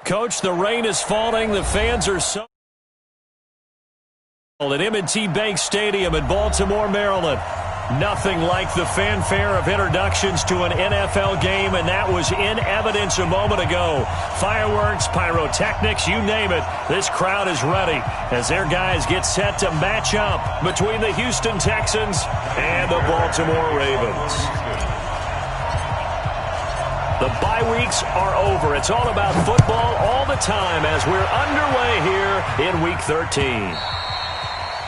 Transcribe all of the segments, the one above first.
Coach, the rain is falling. The fans are so at M&T Bank Stadium in Baltimore, Maryland. Nothing like the fanfare of introductions to an NFL game, and that was in evidence a moment ago. Fireworks, pyrotechnics, you name it. This crowd is ready as their guys get set to match up between the Houston Texans and the Baltimore Ravens. The bye weeks are over. It's all about football all the time as we're underway here in Week 13.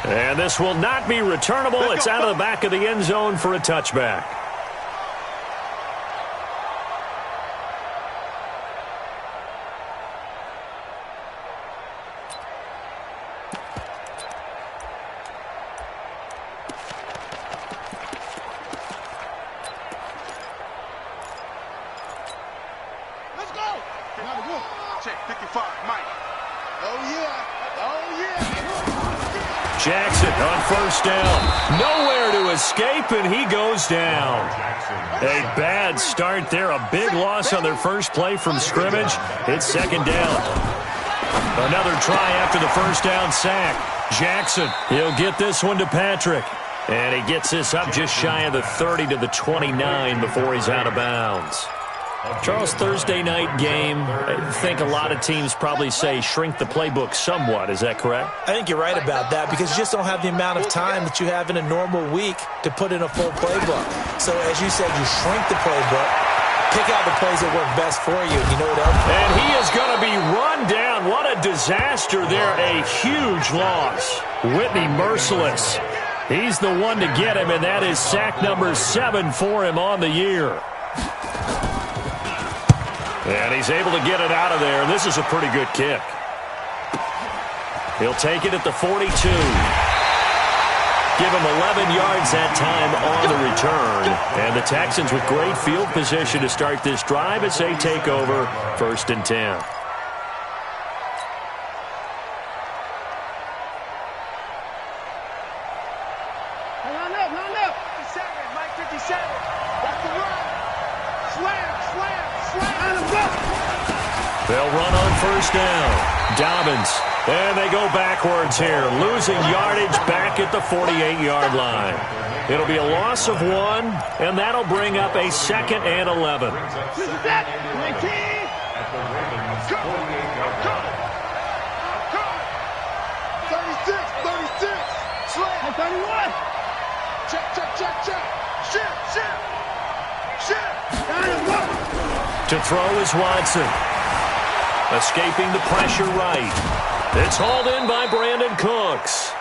And this will not be returnable. It's out of the back of the end zone for a touchback. Let's go. Check 55, Mike. Oh, yeah. Oh, yeah. Jackson on first down. Nowhere to escape, and he goes down. A bad start there. A big loss on their first play from scrimmage. It's second down. Another try after the first down sack. Jackson, he'll get this one to Patrick. And he gets this up just shy of the 30 to the 29 before he's out of bounds. Charles, Thursday night game, I think a lot of teams probably say shrink the playbook somewhat. Is that correct? I think you're right about that because you just don't have the amount of time that you have in a normal week to put in a full playbook. So, as you said, you shrink the playbook, pick out the plays that work best for you. You know what else? And he is going to be run down. What a disaster there. A huge loss. Whitney merciless. He's the one to get him, and that is sack number 7 for him on the year. And he's able to get it out of there. This is a pretty good kick. He'll take it at the 42. Give him 11 yards that time on the return. And the Texans with great field position to start this drive as they take over 1st and 10. Line up. 57, Mike 57. Got the run. Slam. They'll run on first down. Dobbins. And they go backwards here. Losing yardage back at the 48-yard line. It'll be a loss of 1, and that'll bring up a 2nd and 11. To throw is Watson. Escaping the pressure right. It's hauled in by Brandon Cooks.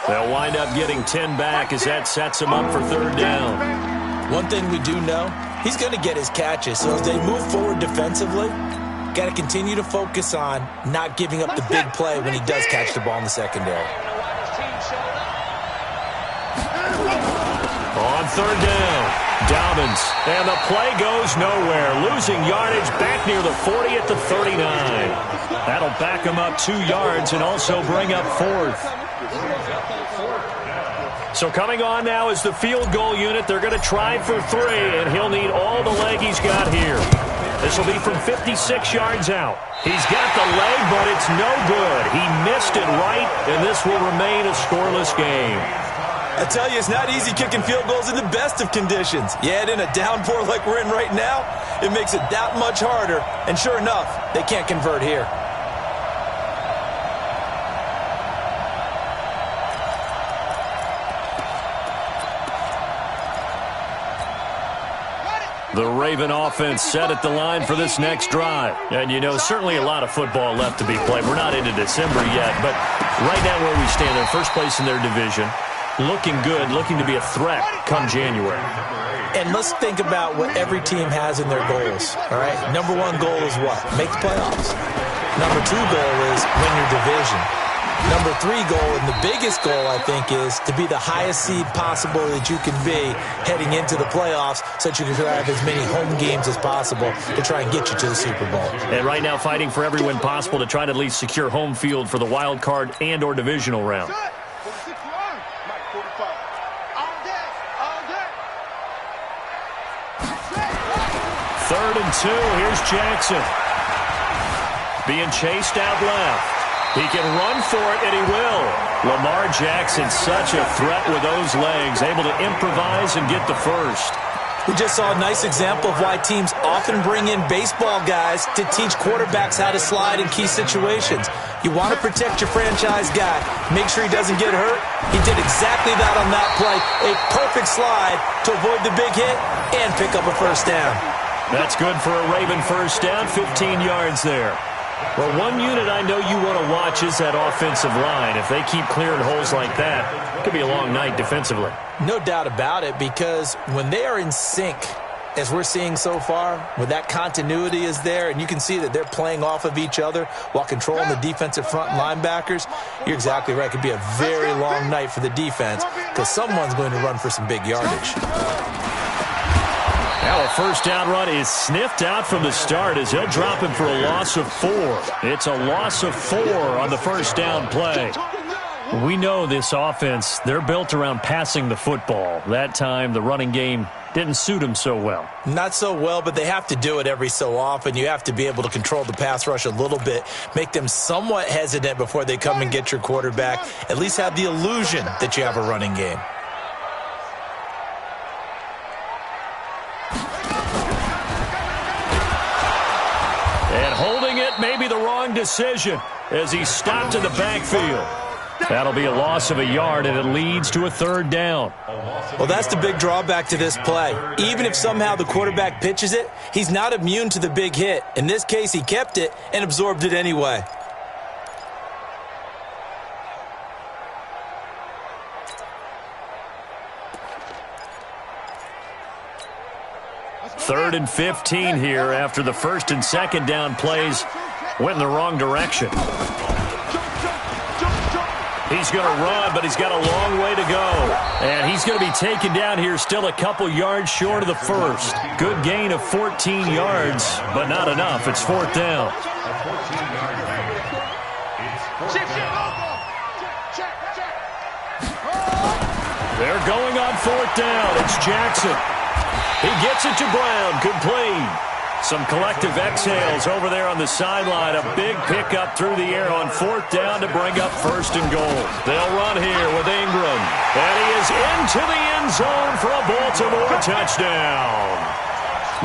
They'll wind up getting 10 back as that sets him up for 3rd down. One thing we do know, he's going to get his catches. So as they move forward defensively, got to continue to focus on not giving up the big play when he does catch the ball in the secondary. On 3rd down. Dobbins, and the play goes nowhere. Losing yardage back near the 40 at the 39. That'll back him up 2 yards and also bring up 4th. So coming on now is the field goal unit. They're going to try for 3, and he'll need all the leg he's got here. This will be from 56 yards out. He's got the leg, but it's no good. He missed it right, and this will remain a scoreless game. I tell you, it's not easy kicking field goals in the best of conditions. Yet in a downpour like we're in right now, it makes it that much harder. And sure enough, they can't convert here. The Raven offense set at the line for this next drive. And, you know, certainly a lot of football left to be played. We're not into December yet, but right now where we stand, they're first place in their division. Looking good, looking to be a threat come January. And let's think about what every team has in their goals, all right? Number 1 goal is what? Make the playoffs. Number 2 goal is win your division. Number 3 goal, and the biggest goal, I think, is to be the highest seed possible that you can be heading into the playoffs so that you can have as many home games as possible to try and get you to the Super Bowl. And right now fighting for every win possible to try to at least secure home field for the wild card and or divisional round. 3rd and 2. Here's Jackson. being chased out left. He can run for it, and he will. Lamar Jackson, such a threat with those legs, able to improvise and get the first. We just saw a nice example of why teams often bring in baseball guys to teach quarterbacks how to slide in key situations. You want to protect your franchise guy. Make sure he doesn't get hurt. He did exactly that on that play. A perfect slide to avoid the big hit and pick up a first down. That's good for a Raven first down, 15 yards there. Well, one unit I know you want to watch is that offensive line. If they keep clearing holes like that, it could be a long night defensively. No doubt about it, because when they are in sync, as we're seeing so far, when that continuity is there, and you can see that they're playing off of each other while controlling the defensive front linebackers, you're exactly right. It could be a very long night for the defense because someone's going to run for some big yardage. Now a first down run is sniffed out from the start as they'll drop him for a loss of 4. It's a loss of 4 on the first down play. We know this offense, they're built around passing the football. That time, the running game didn't suit them so well. Not so well, but they have to do it every so often. You have to be able to control the pass rush a little bit, make them somewhat hesitant before they come and get your quarterback. At least have the illusion that you have a running game. And holding it may be the wrong decision as he stopped in the backfield. That'll be a loss of a yard, and it leads to a third down. Well, that's the big drawback to this play. Even if somehow the quarterback pitches it, he's not immune to the big hit. In this case, he kept it and absorbed it anyway. Third and 15 here after the first and second down plays went in the wrong direction. He's going to run, but he's got a long way to go. And he's going to be taken down here still a couple yards short of the first. Good gain of 14 yards, but not enough. It's fourth down. They're going on fourth down. It's Jackson. He gets it to Brown, complete. Some collective exhales over there on the sideline. A big pickup through the air on fourth down to bring up first and goal. They'll run here with Ingram. And he is into the end zone for a Baltimore touchdown.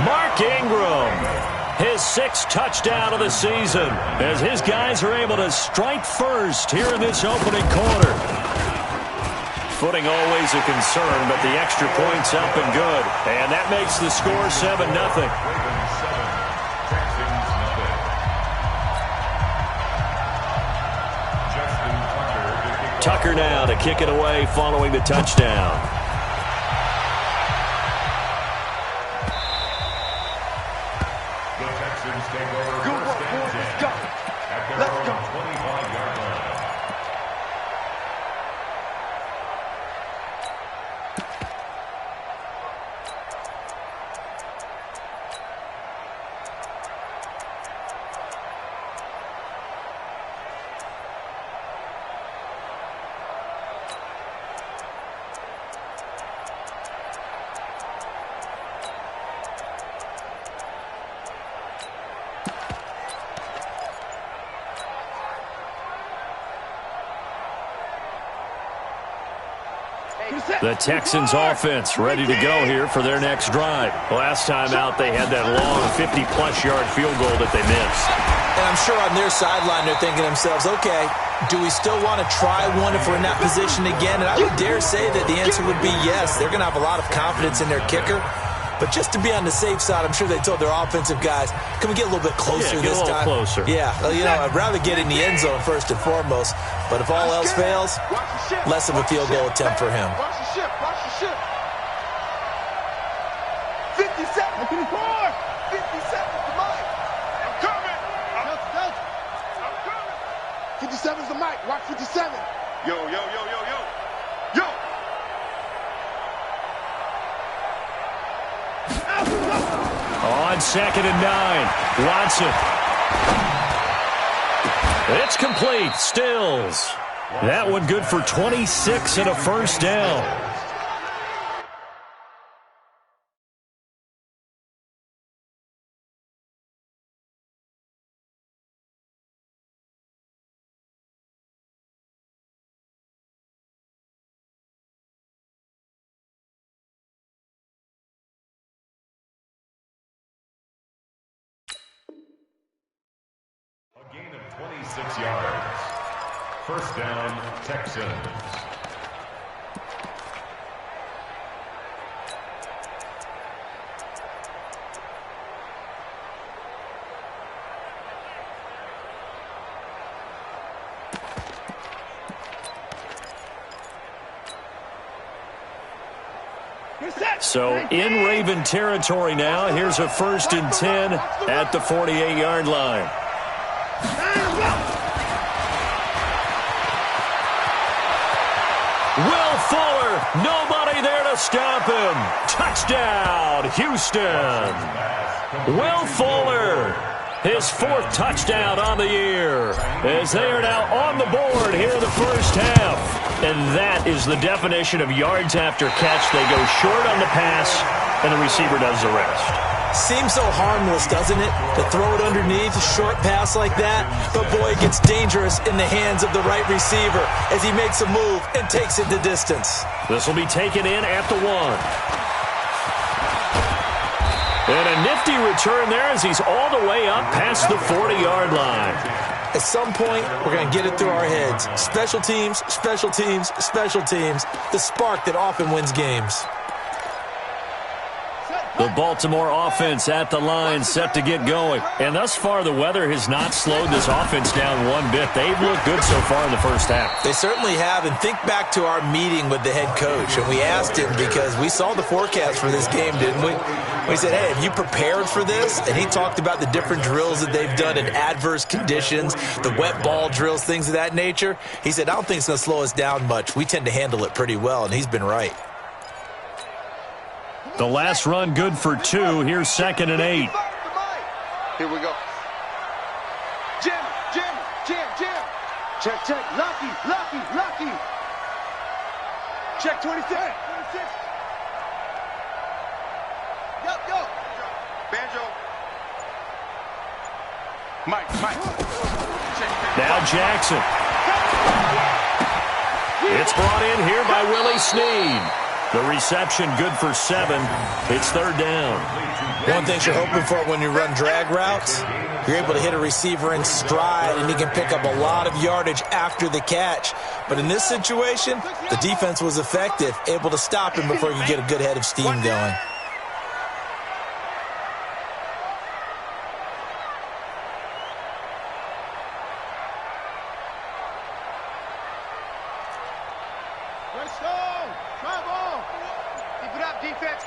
Mark Ingram, his 6th touchdown of the season, as his guys are able to strike first here in this opening quarter. Footing always a concern, but the extra point's up and good. And that makes the score 7-0. Tucker now to kick it away following the touchdown. The Texans take over. Good work, boys. Let's go. Let's go. 25-yard line. The Texans offense ready to go here for their next drive. Last time out, they had that long 50-plus yard field goal that they missed. And I'm sure on their sideline they're thinking to themselves, okay, do we still want to try one if we're in that position again? And I would dare say that the answer would be yes. They're going to have a lot of confidence in their kicker. But just to be on the safe side, I'm sure they told their offensive guys, can we get a little bit closer this time? Closer. Yeah, you know, I'd rather get in the end zone first and foremost. But if all else fails, less of a field goal attempt for him. Watch the ship. Watch the ship. 57. 54. 57 is the mic. I'm coming. I'm coming. 57 is the mic. Watch 57. Yo. On 2nd and 9, Watson. It's complete. Stills. That one good for 26 and a first down. 6 yards. First down, Texans. So in Raven territory now. Here's a 1st and 10 at the 48-yard line. Will Fuller, nobody there to stop him. Touchdown, Houston. Will Fuller, his 4th touchdown on the year, as they are now on the board here in the first half. And that is the definition of yards after catch. They go short on the pass, and the receiver does the rest. Seems so harmless, doesn't it, to throw it underneath a short pass like that? But, boy, it gets dangerous in the hands of the right receiver as he makes a move and takes it the distance. This will be taken in at the 1. And a nifty return there as he's all the way up past the 40-yard line. At some point, we're going to get it through our heads. Special teams, special teams, special teams. The spark that often wins games. The Baltimore offense at the line, set to get going. And thus far, the weather has not slowed this offense down one bit. They've looked good so far in the first half. They certainly have. And think back to our meeting with the head coach. And we asked him, because we saw the forecast for this game, didn't we? We said, hey, have you prepared for this? And he talked about the different drills that they've done in adverse conditions, the wet ball drills, things of that nature. He said, I don't think it's going to slow us down much. We tend to handle it pretty well, and he's been right. The last run good for 2. Here's 2nd and 8. Here we go. Jim. Check. Lucky. Check 26. Yo. Banjo. Mike. Now Jackson. It's brought in here by Willie Snead. The reception good for 7. It's 3rd down. One thing you're hoping for when you run drag routes, you're able to hit a receiver in stride, and he can pick up a lot of yardage after the catch. But in this situation, the defense was effective, able to stop him before he could get a good head of steam going.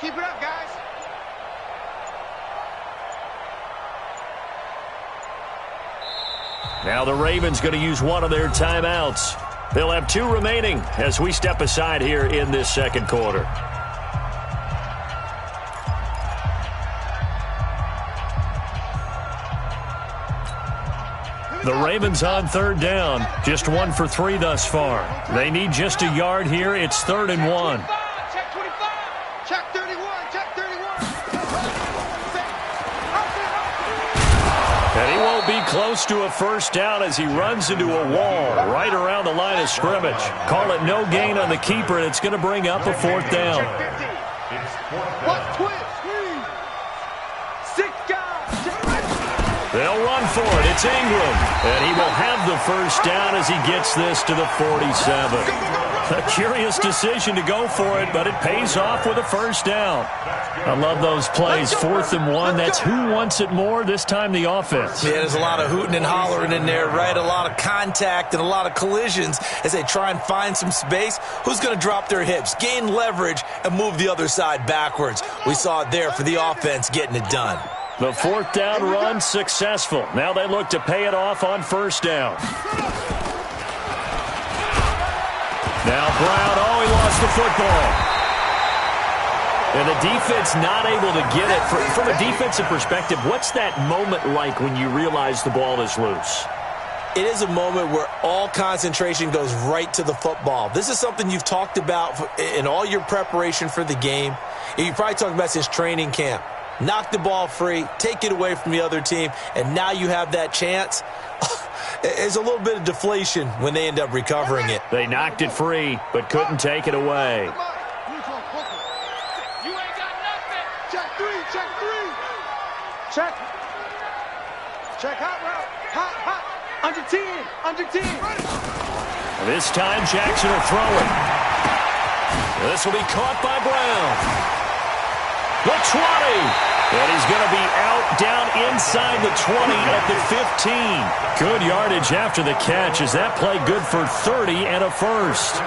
Keep it up, guys. Now the Ravens going to use one of their timeouts. They'll have 2 remaining as we step aside here in this second quarter. The Ravens on 3rd down. Just 1 for 3 thus far. They need just a yard here. It's 3rd and 1. Check 25. Check 31. And he won't be close to a first down as he runs into a wall right around the line of scrimmage. Call it no gain on the keeper, and it's going to bring up a 4th down. They'll run for it. It's Ingram. And he will have the first down as he gets this to the 47. A curious decision to go for it, but it pays off with a first down. I love those plays. 4th and 1. That's who wants it more, this time the offense. Yeah, there's a lot of hooting and hollering in there, right? A lot of contact and a lot of collisions as they try and find some space. Who's going to drop their hips, gain leverage, and move the other side backwards? We saw it there for the offense getting it done. The 4th down run successful. Now they look to pay it off on first down. Now Brown, he lost the football. And the defense not able to get it. From a defensive perspective, what's that moment like when you realize the ball is loose? It is a moment where all concentration goes right to the football. This is something you've talked about in all your preparation for the game. You probably talked about since training camp. Knock the ball free, take it away from the other team, and now you have that chance. There's a little bit of deflation when they end up recovering it. They knocked it free, but couldn't take it away. You ain't got nothing. Check 3. Check hot route. Hot. Under Under 10. This time, Jackson will throw it. This will be caught by Brown. The 20. And he's going to be out down inside the 20 at the 15. Good yardage after the catch. Is that play good for 30 and a first?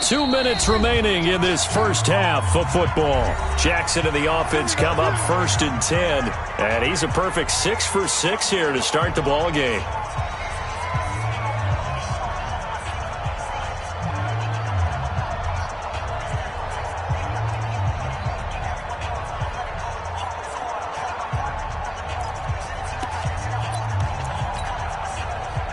2 minutes remaining in this first half of football. Jackson and the offense come up 1st and 10. And he's a perfect 6 for 6 here to start the ball game.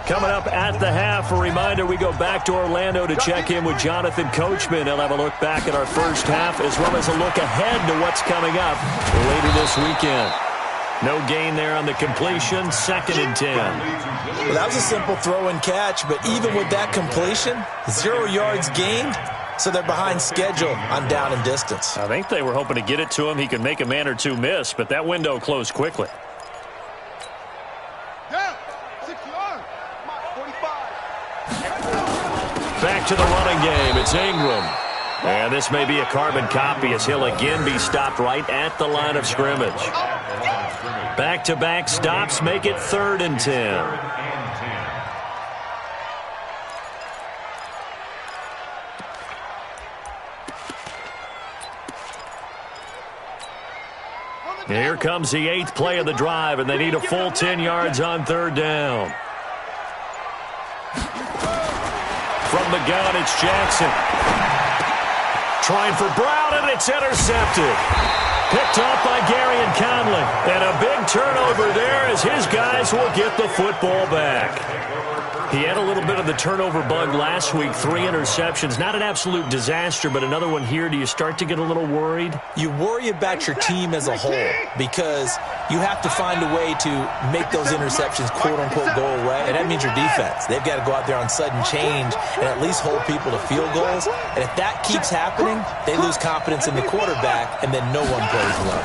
Coming up at the half, a reminder, we go back to Orlando to check in with Jonathan Coachman. He'll have a look back at our first half as well as a look ahead to what's coming up later this weekend. No gain there on the completion, 2nd and 10. Well, that was a simple throw and catch, but even with that completion, 0 yards gained, so they're behind schedule on down and distance. I think they were hoping to get it to him. He could make a man or two miss, but that window closed quickly. Back to the running game. It's Ingram. And this may be a carbon copy as he'll again be stopped right at the line of scrimmage. Back-to-back stops make it 3rd and 10. Here comes the 8th play of the drive, and they need a full 10 yards on 3rd down. From the gun, it's Jackson. Trying for Brown, and it's intercepted. Picked off by Gary and Conley. And a big turnover there as his guys will get the football back. He had a little bit of the turnover bug last week, 3 interceptions. Not an absolute disaster, but another one here. Do you start to get a little worried? You worry about your team as a whole because you have to find a way to make those interceptions, quote-unquote, go away. And that means your defense. They've got to go out there on sudden change and at least hold people to field goals. And if that keeps happening, they lose confidence in the quarterback, and then no one plays well.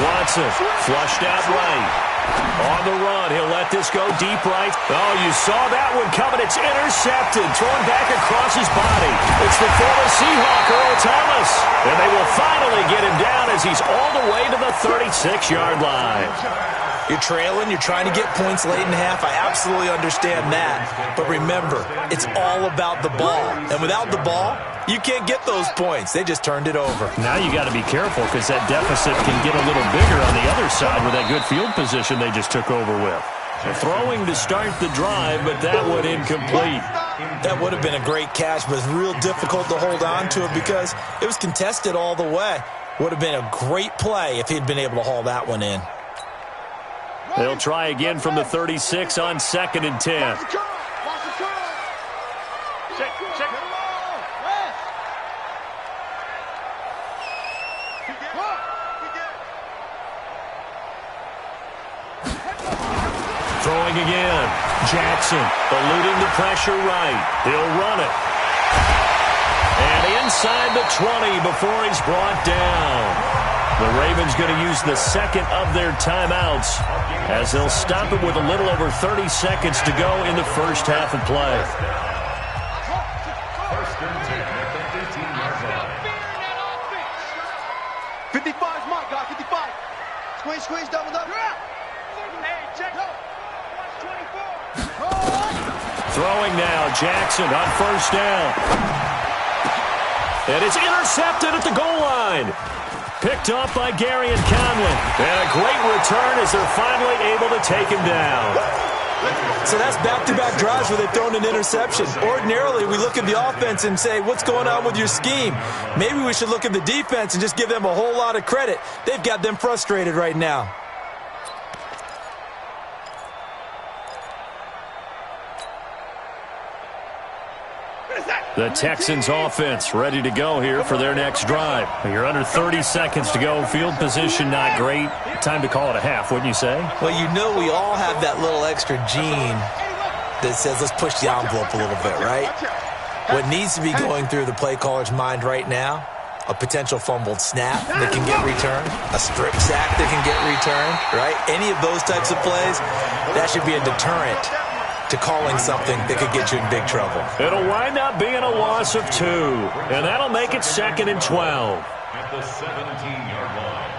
Watson flushed out right. On the run, he'll let this go deep right. Oh, you saw that one coming. It's intercepted, thrown back across his body. It's the former Seahawk, Earl Thomas. And they will finally get him down as he's all the way to the 36-yard line. You're trailing, you're trying to get points late in the half. I absolutely understand that. But remember, it's all about the ball. And without the ball, you can't get those points. They just turned it over. Now you got to be careful because that deficit can get a little bigger on the other side with that good field position they just took over with. Throwing to start the drive, but that one incomplete. That would have been a great catch, but it's real difficult to hold on to it because it was contested all the way. Would have been a great play if he'd been able to haul that one in. They'll try again from the 36 on 2nd and 10. Throwing again. Jackson eluding the pressure right. He'll run it. And inside the 20 before he's brought down. The Ravens going to use the 2nd of their timeouts as they'll stop it with a little over 30 seconds to go in the first half of play. 55's Mike, guy, 55. Squeeze, double up. Throwing now, Jackson on 1st down. And it's intercepted at the goal line. Picked off by Gary and Conley. And a great return as they're finally able to take him down. So that's back-to-back drives where they've thrown an interception. Ordinarily, we look at the offense and say, what's going on with your scheme? Maybe we should look at the defense and just give them a whole lot of credit. They've got them frustrated right now. The Texans offense ready to go here for their next drive. You're under 30 seconds to go. Field position not great. Time to call it a half, wouldn't you say? Well, you know we all have that little extra gene that says let's push the envelope a little bit, right? What needs to be going through the play caller's mind right now, a potential fumbled snap that can get returned, a strip sack that can get returned, right? Any of those types of plays, that should be a deterrent to calling something that could get you in big trouble. It'll wind up being a loss of 2, and that'll make it 2nd and 12. At the 17-yard line.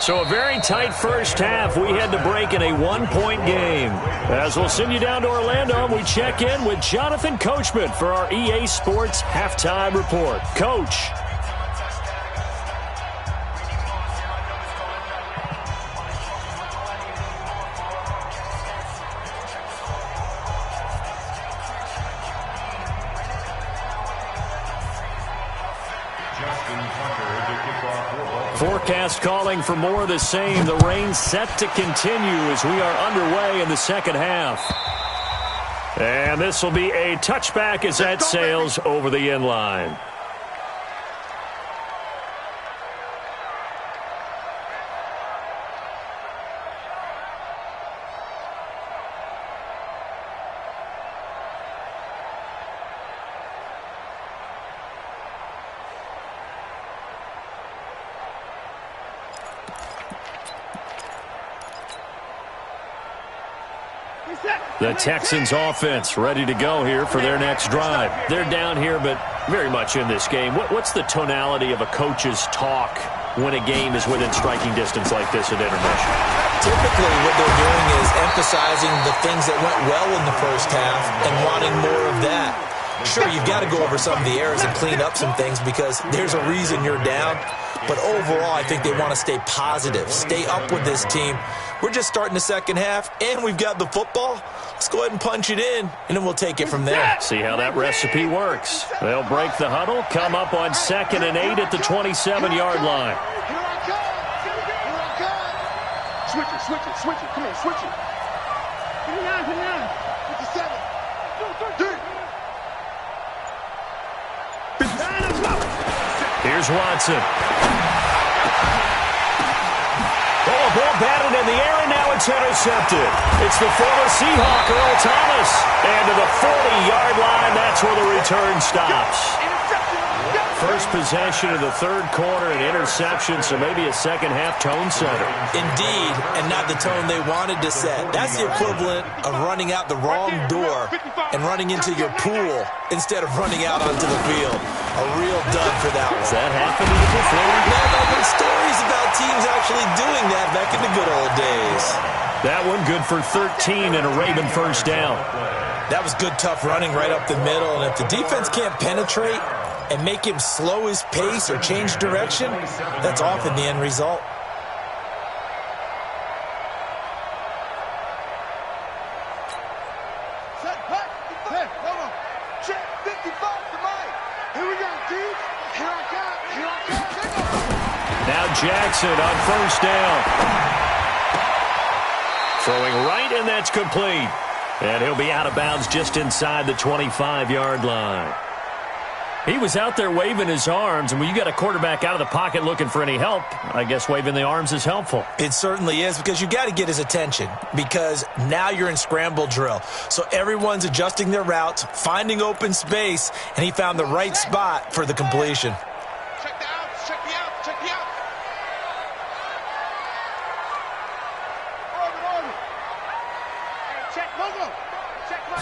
So a very tight first half. We had to break in a 1-point game. As we'll send you down to Orlando, we check in with Jonathan Coachman for our EA Sports Halftime Report. Coach. Forecast calling for more of the same. The rain set to continue as we are underway in the second half. And this will be a touchback as that sails over the end line. The Texans offense ready to go here for their next drive. They're down here, but very much in this game. What's the tonality of a coach's talk when a game is within striking distance like this at intermission? Typically what they're doing is emphasizing the things that went well in the first half and wanting more of that. Sure, you've got to go over some of the errors and clean up some things because there's a reason you're down. But overall, I think they want to stay positive, stay up with this team. We're just starting the second half, and we've got the football. Let's go ahead and punch it in, and then we'll take it from there. See how that recipe works. They'll break the huddle, come up on 2nd and 8 at the 27-yard line. Switch it. Come on, switch it. 57. Here's Watson. Ball batted in the air, and now it's intercepted. It's the former Seahawk, Earl Thomas. And to the 40-yard line, that's where the return stops. First possession of the third quarter, an interception, so maybe a second-half tone setter. Indeed, and not the tone they wanted to set. That's the equivalent of running out the wrong door and running into your pool instead of running out onto the field. A real dud for that one. Has that happened to you before? No, there have been stories about teams actually doing that back in the good old days. That one good for 13 and a Raven first down. That was good, tough running right up the middle, and if the defense can't penetrate and make him slow his pace or change direction, that's often the end result. Now Jackson on first down. Throwing right, and that's complete. And he'll be out of bounds just inside the 25-yard line. He was out there waving his arms, and when you got a quarterback out of the pocket looking for any help, I guess waving the arms is helpful. It certainly is, because you got to get his attention, because now you're in scramble drill. So everyone's adjusting their routes, finding open space, and he found the right spot for the completion. Check the outs, check the outs, check the outs. Orbit. Hey, check logo. Check my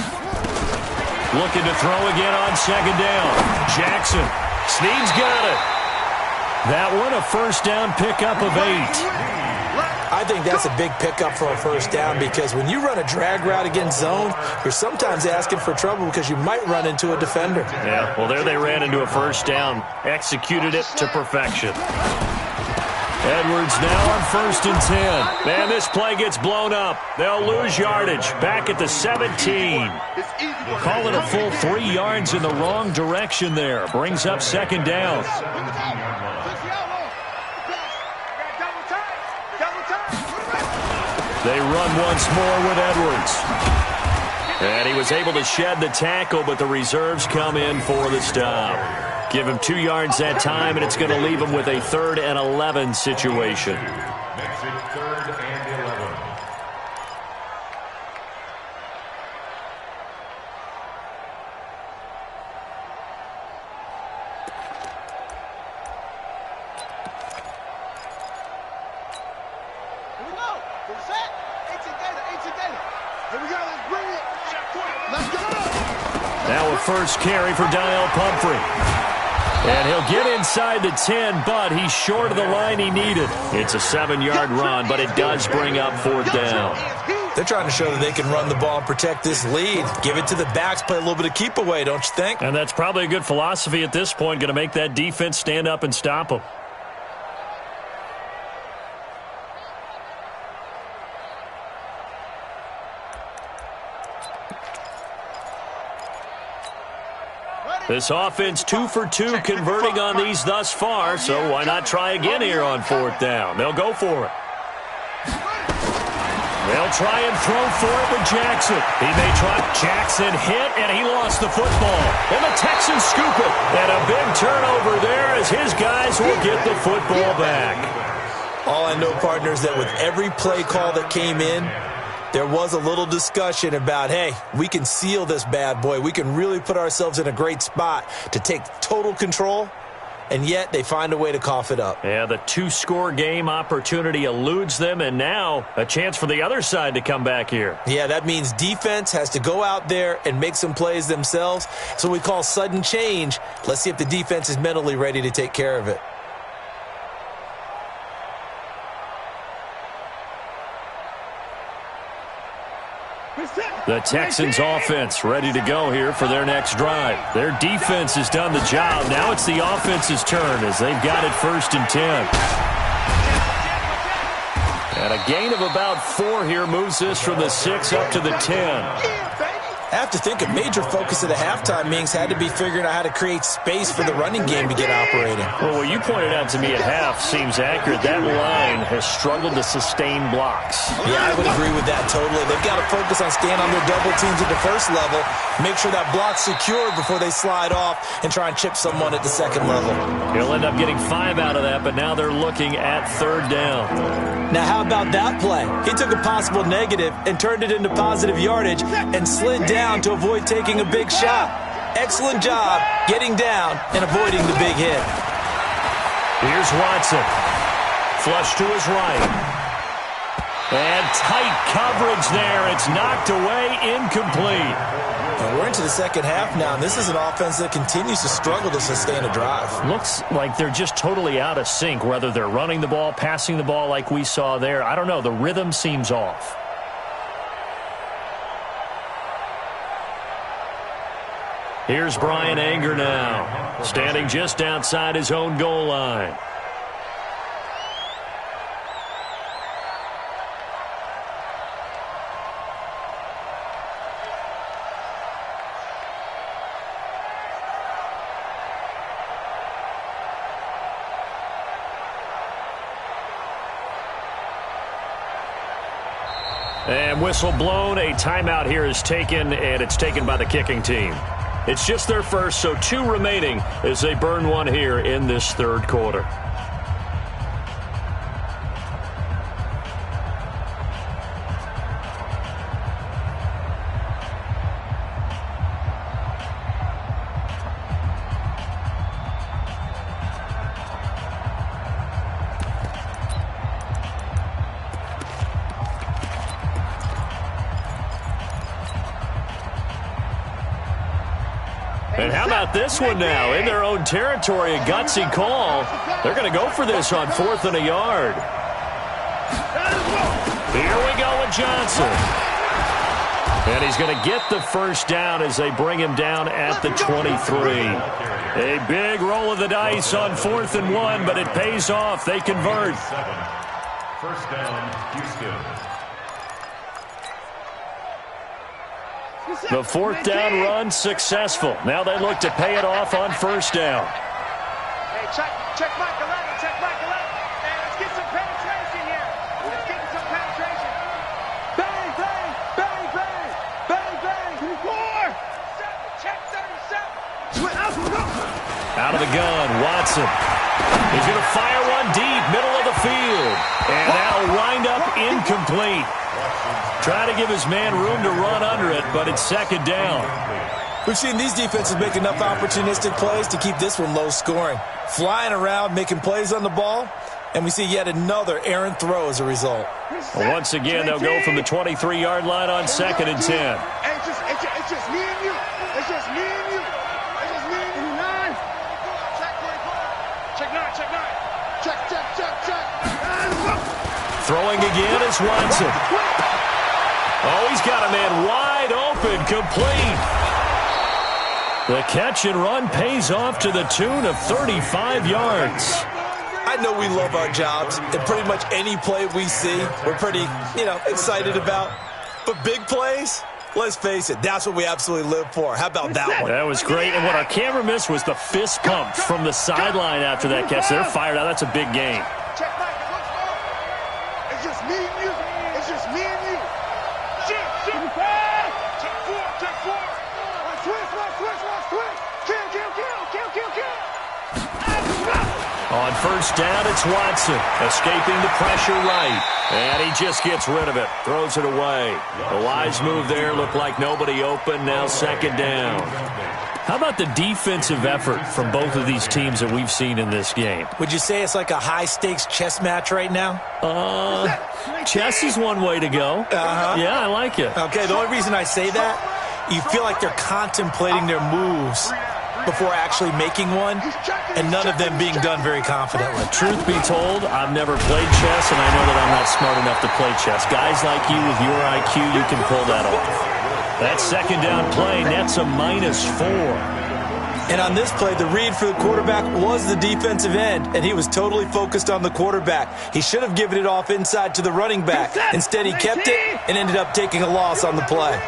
Looking to throw again on second down. Jackson. Snead's got it. That one, a first down pickup of 8. I think that's a big pickup for a first down, because when you run a drag route against zone, you're sometimes asking for trouble because you might run into a defender. Yeah, well, there they ran into a first down. Executed it to perfection. Edwards now on 1st and 10. Man, this play gets blown up. They'll lose yardage. Back at the 17. Call it a full 3 yards in the wrong direction there. Brings up second down. They run once more with Edwards. And he was able to shed the tackle, but the reserves come in for the stop. Give him 2 yards that time, and it's going to leave him with a 3rd and 11 situation. Makes it 3rd and 11. Here we go. We're set. 18 data. Here we go. Let's bring it. Let's go. Now a first carry for Dial Pumphrey. And he'll get inside the 10, but he's short of the line he needed. It's a 7-yard run, but it does bring up 4th down. They're trying to show that they can run the ball and protect this lead. Give it to the backs, play a little bit of keep away, don't you think? And that's probably a good philosophy at this point, going to make that defense stand up and stop them. This offense 2 for 2 converting on these thus far, so why not try again here on 4th down? They'll go for it. They'll try and throw for it with Jackson. He may try. Jackson hit, and he lost the football. And the Texans scoop it. And a big turnover there as his guys will get the football back. All I know, partner, is that with every play call that came in, there was a little discussion about, hey, we can seal this bad boy. We can really put ourselves in a great spot to take total control, and yet they find a way to cough it up. Yeah, the 2-score game opportunity eludes them, and now a chance for the other side to come back here. Yeah, that means defense has to go out there and make some plays themselves. So we call sudden change. Let's see if the defense is mentally ready to take care of it. The Texans offense ready to go here for their next drive. Their defense has done the job. Now it's the offense's turn as they've got it 1st and 10. And a gain of about 4 here moves this from the 6 up to the 10. I have to think a major focus of the halftime meetings had to be figuring out how to create space for the running game to get operating. Well, what you pointed out to me at half seems accurate. That line has struggled to sustain blocks. Yeah, I would agree with that totally. They've got to focus on staying on their double teams at the first level, make sure that block's secured before they slide off and try and chip someone at the second level. He'll end up getting 5 out of that, but now they're looking at 3rd down. Now, how about that play? He took a possible negative and turned it into positive yardage and slid down to avoid taking a big shot. Excellent job getting down and avoiding the big hit. Here's Watson. Flush to his right. And tight coverage there. It's knocked away, incomplete. And we're into the second half now, and this is an offense that continues to struggle to sustain a drive. Looks like they're just totally out of sync, whether they're running the ball, passing the ball like we saw there. I don't know. The rhythm seems off. Here's Brian Anger now, standing just outside his own goal line. And whistle blown, a timeout here is taken, and it's taken by the kicking team. It's just their first, so 2 remaining as they burn 1 here in this 3rd quarter. And how about this one now? In their own territory, a gutsy call. They're going to go for this on 4th and a yard. Here we go with Johnson. And he's going to get the 1st down as they bring him down at the 23. A big roll of the dice on 4th and 1, but it pays off. They convert. 1st down, Houston. The 4th down run successful. Now they look to pay it off on 1st down. Hey, check Michael out. Check Michael out. Hey, let's get some penetration here. Let's get some penetration. Bang, bang, bang, bang, bang, bang. 24. Check 37. Out of the Watson. He's going to fire one deep, middle of the field. And that'll wind up incomplete. Try to give his man room to run under it, but it's second down. We've seen these defenses make enough opportunistic plays to keep this one low scoring. Flying around, making plays on the ball, and we see yet another errant throw as a result. Well, once again, they'll go from the 23-yard line on 2nd and 10. It's just me and you. It's just me and you. It's just me and you. Nine. Check nine. Check nine. Check. Throwing again is Watson. Oh, he's got a man wide open, complete. The catch and run pays off to the tune of 35 yards. I know we love our jobs, and pretty much any play we see, we're pretty, excited about. But big plays, let's face it, that's what we absolutely live for. How about that one? That was great, and what our camera missed was the fist pump from the sideline after that catch. They're fired out. That's a big game. Check back. It's just me and you. It's just me and you. Check 4. Switch. Kill. On first down, it's Watson, escaping the pressure right. And he just gets rid of it, throws it away. A wise move there, looked like nobody open, now second down. How about the defensive effort from both of these teams that we've seen in this game? Would you say it's like a high-stakes chess match right now? Chess is one way to go. Yeah, I like it. Okay, the only reason I say that, you feel like they're contemplating their moves before actually making one, and none of them being done very confidently. Truth be told, I've never played chess, and I know that I'm not smart enough to play chess. Guys like you with your IQ, you can pull that off. That second down play nets a -4. And on this play, the read for the quarterback was the defensive end, and he was totally focused on the quarterback. He should have given it off inside to the running back. Instead, he kept it and ended up taking a loss on the play.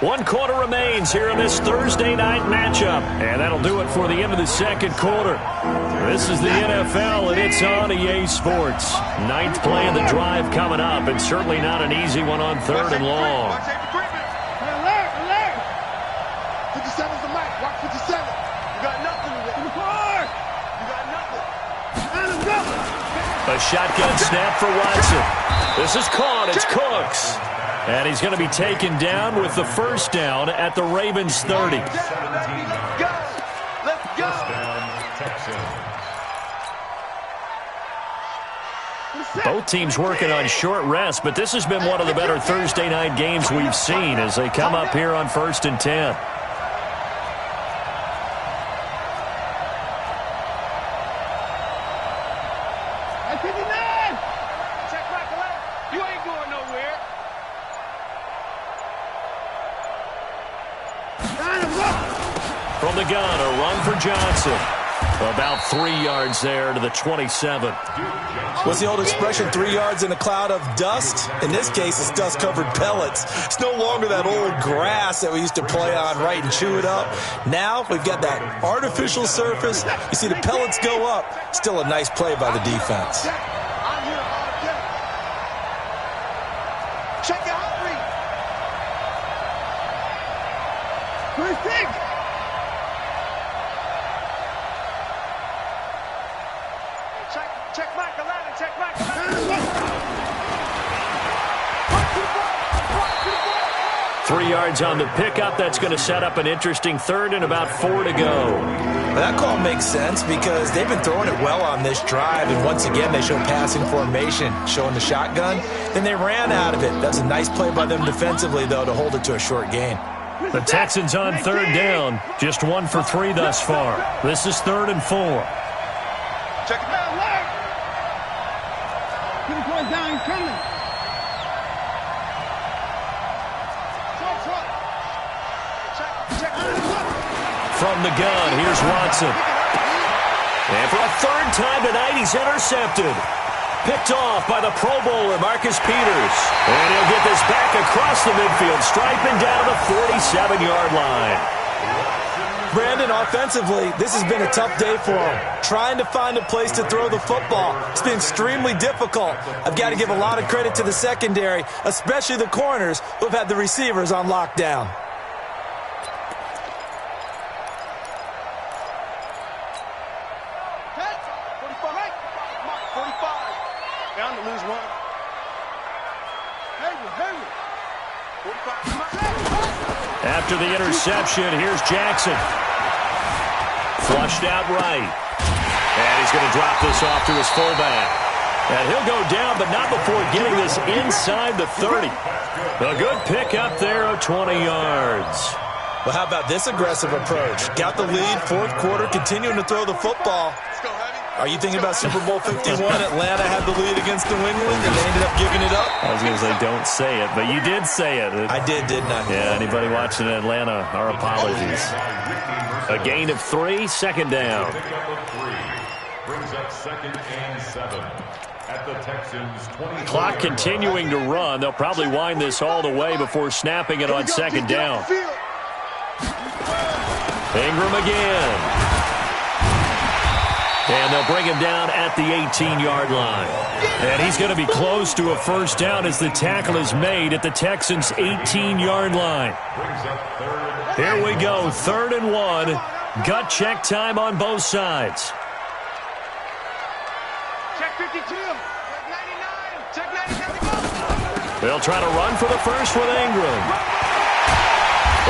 One quarter remains here in this Thursday night matchup. And that'll do it for the end of the second quarter. This is the NFL, and it's on EA Sports. 9th play of the drive coming up, and certainly not an easy one on 3rd and long. Alert! 57's the mic. Watch 57. You got nothing with it. You got nothing. A shotgun snap for Watson. This is caught. It's Cooks. And he's going to be taken down with the first down at the Ravens 30. Let's go. Both teams working on short rest, but this has been one of the better Thursday night games we've seen as they come up here on 1st and 10. From the gun, a run for Johnson. About 3 yards there to the 27. What's the old expression, 3 yards in a cloud of dust? In this case, it's dust-covered pellets. It's no longer that old grass that we used to play on, right, and chew it up. Now we've got that artificial surface. You see the pellets go up. Still a nice play by the defense. Check your heart rate. First thing. Check back 11. Check back 3 yards on the pickup. That's going to set up an interesting 3rd and about 4 to go. Well, that call makes sense because they've been throwing it well on this drive, and once again they show passing formation, showing the shotgun. Then they ran out of it. That's a nice play by them defensively, though, to hold it to a short gain. The Texans on 3rd down, just 1 for 3 thus far. This is 3rd and 4. Check it out. Keep it going down. He's coming. From the gun, here's Watson. And for a 3rd time tonight, he's intercepted. Picked off by the Pro Bowler, Marcus Peters. And he'll get this back across the midfield stripe and down to the 47-yard line. Brandon, offensively, this has been a tough day for him. Trying to find a place to throw the football. It's been extremely difficult. I've got to give a lot of credit to the secondary, especially the corners who have had the receivers on lockdown. Down to lose one. After the interception, here's Jackson. Flushed out right. And he's going to drop this off to his fullback. And he'll go down, but not before getting this inside the 30. A good pick up there of 20 yards. Well, how about this aggressive approach? Got the lead, fourth quarter, continuing to throw the football. Are you thinking about Super Bowl 51? Atlanta had the lead against New England, and they ended up giving it up? I was going to say, don't say it, but you did say it. I did, didn't I? Yeah, anybody watching in Atlanta, our apologies. A gain of 3, second down. Brings up 2nd and 7 at the Texans' 20. Clock continuing to run. They'll probably wind this all the way before snapping it on second down. Ingram again. And they'll bring him down at the 18-yard line. And he's going to be close to a first down as the tackle is made at the Texans' 18-yard line. Here we go, 3rd and 1. Gut check time on both sides. Check 52. Check 99. Check 97. They'll try to run for the first with Ingram.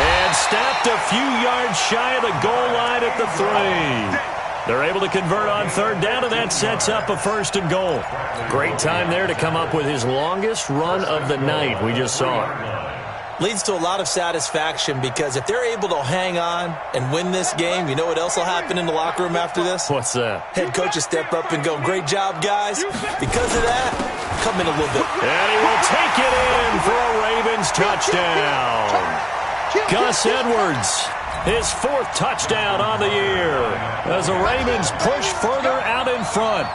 And stopped a few yards shy of the goal line at the 3. They're able to convert on 3rd down, and that sets up a 1st and goal. Great time there to come up with his longest run of the night. We just saw it. Leads to a lot of satisfaction because if they're able to hang on and win this game, you know what else will happen in the locker room after this? What's that? Head coach will step up and go, great job, guys. Because of that, come in a little bit. And he will take it in for a Ravens touchdown. Gus Edwards, his 4th touchdown on the year as the Ravens push further out in front.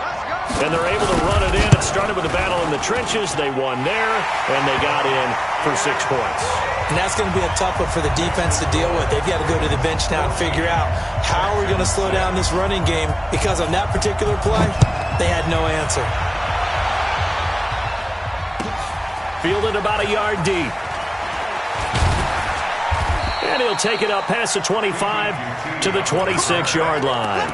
And they're able to run it in. It started with a battle in the trenches. They won there, and they got in for 6 points. And that's going to be a tough one for the defense to deal with. They've got to go to the bench now and figure out how we're going to slow down this running game, because on that particular play, they had no answer. Fielded about a yard deep. And he'll take it up past the 25 to the 26-yard line.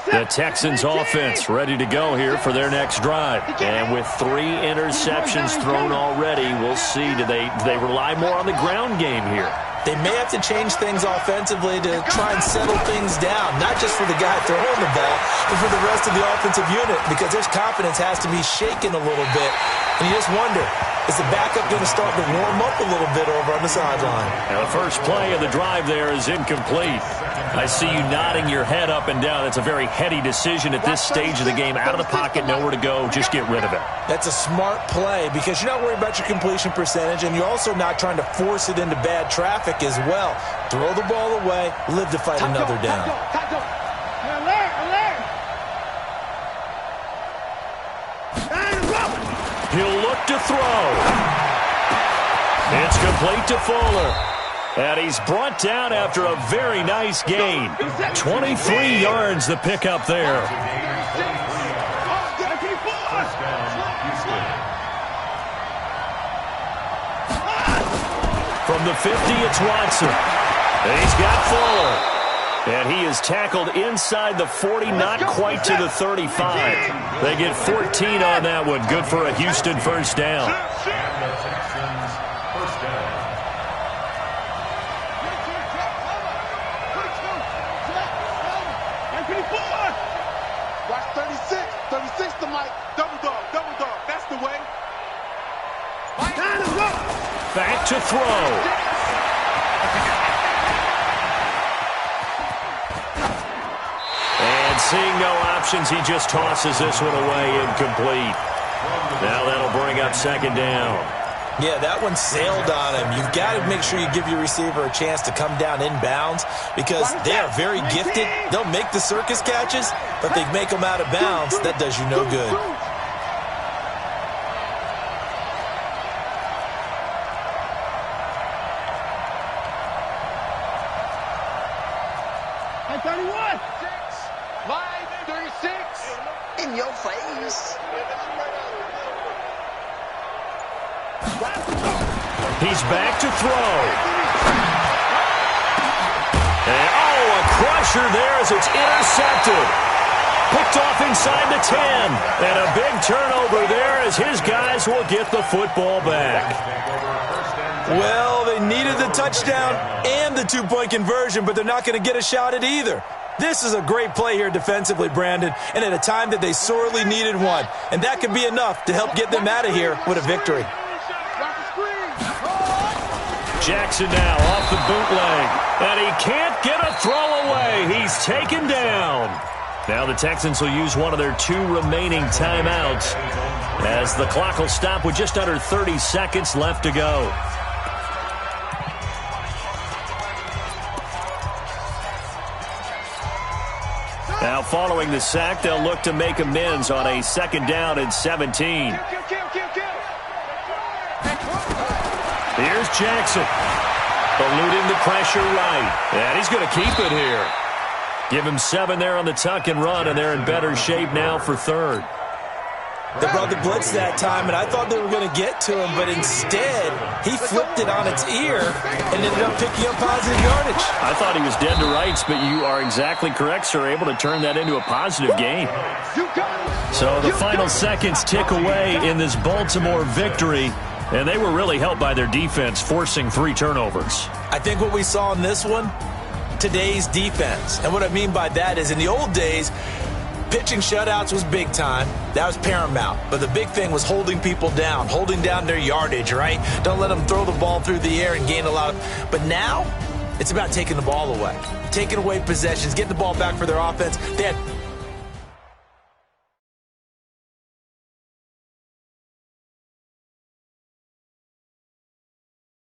The Texans offense ready to go here for their next drive. And with 3 interceptions thrown already, we'll see. Do they rely more on the ground game here? They may have to change things offensively to try and settle things down, not just for the guy throwing the ball, but for the rest of the offensive unit, because their confidence has to be shaken a little bit. And you just wonder, is the backup going to start to warm up a little bit over on the sideline? Now the first play of the drive there is incomplete. I see you nodding your head up and down. That's a very heady decision at this stage of the game. Out of the pocket, nowhere to go. Just get rid of it. That's a smart play because you're not worried about your completion percentage, and you're also not trying to force it into bad traffic as well. Throw the ball away, live to fight another down. He'll look to throw. It's complete to Fuller. And he's brought down after a very nice gain. 23 yards the pickup there. From the 50, it's Watson. And he's got Fuller. And he is tackled inside the 40, not quite to the 35. They get 14 on that one. Good for a Houston first down. Watch 36. 36 to Mike. Double dog. Double dog. That's the way. Back to throw. And seeing no options, he just tosses this one away incomplete. Now that'll bring up second down. Yeah, that one sailed on him. You've got to make sure you give your receiver a chance to come down inbounds because they are very gifted. They'll make the circus catches, but they make them out of bounds. That does you no good. Hey, 31. Line 36. In your face. He's back to throw. And, a crusher there as it's intercepted. Picked off inside the 10. And a big turnover there as his guys will get the football back. Well, they needed the touchdown and the two-point conversion, but they're not going to get a shot at either. This is a great play here defensively, Brandon, and at a time that they sorely needed one. And that could be enough to help get them out of here with a victory. Jackson now off the bootleg, and he can't get a throw away. He's taken down. Now the Texans will use one of their 2 remaining timeouts as the clock will stop with just under 30 seconds left to go. Now following the sack, they'll look to make amends on a 2nd down and 17. Here's Jackson, eluding the pressure right, and he's going to keep it here. Give him 7 there on the tuck and run, and they're in better shape now for 3rd. They brought the blitz that time, and I thought they were going to get to him, but instead, he flipped it on its ear and ended up picking up positive yardage. I thought he was dead to rights, but you are exactly correct, sir, able to turn that into a positive gain. So the final seconds tick away in this Baltimore victory. And they were really helped by their defense, forcing 3 turnovers. I think what we saw in this one, today's defense. And what I mean by that is in the old days, pitching shutouts was big time. That was paramount. But the big thing was holding people down, holding down their yardage, right? Don't let them throw the ball through the air and gain a lot of... But now, it's about taking the ball away. Taking away possessions, getting the ball back for their offense. They had